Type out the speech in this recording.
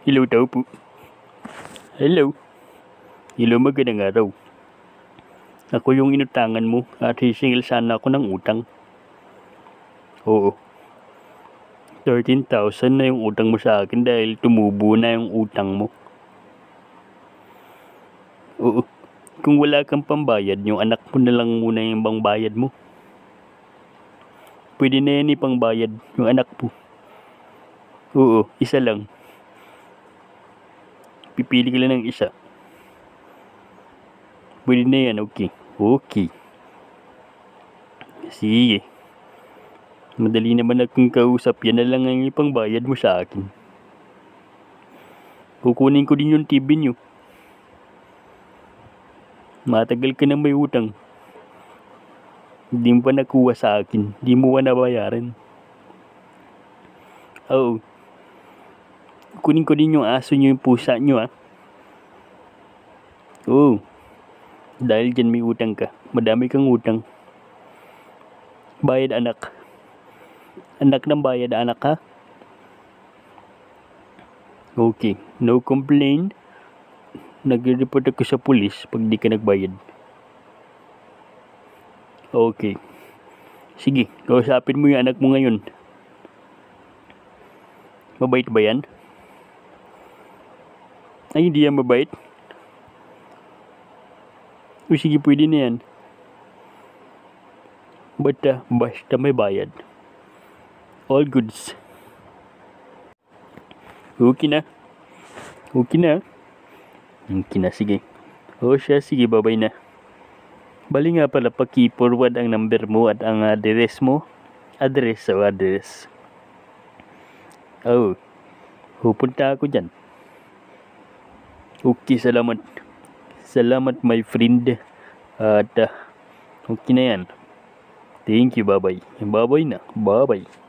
Hello daw po. Hello. Hello, magandang araw. Ako yung inutangan mo at sisingil sana ako ng utang. Oo. 13,000 na yung utang mo sa akin dahil tumubo na yung utang mo. Oo. Kung wala kang pambayad, yung anak mo na lang muna yung pangbayad mo. Pwede na yan ipangbayad yung anak mo. Oo, isa lang. Pipili ka lang ng isa. Pwede na yan, okay. Okay. Sige. Madali naman akong kausap. Yan na lang ang ipangbayad mo sa akin. Kukunin ko din yung TV nyo. Matagal ka na may utang. Hindi mo pa nakuha sa akin. Hindi mo pa nabayaran. Oo. Kunin ko din yung aso nyo, yung pusa nyo, Oo. Dahil dyan may utang ka. Madami kang utang. Bayad anak. Anak ng bayad anak, ha? Okay. No complaint. Nag-report ako sa pulis pag di ka nagbayad. Okay. Sige, kausapin mo yung anak mo ngayon. Mabait ba yan? Ay, hindi yan mabait. O sige, pwede na yan. Basta may bayad. All goods. Okay na. Okay na. Okay na, sige. O siya, sige, babay na. Bali nga pala, paki-forward ang number mo at ang address mo. Address. Oh, pupunta ako dyan. Okay, salamat. Salamat, my friend. At okay na yan. Thank you, bye-bye. Bye-bye na. Bye-bye.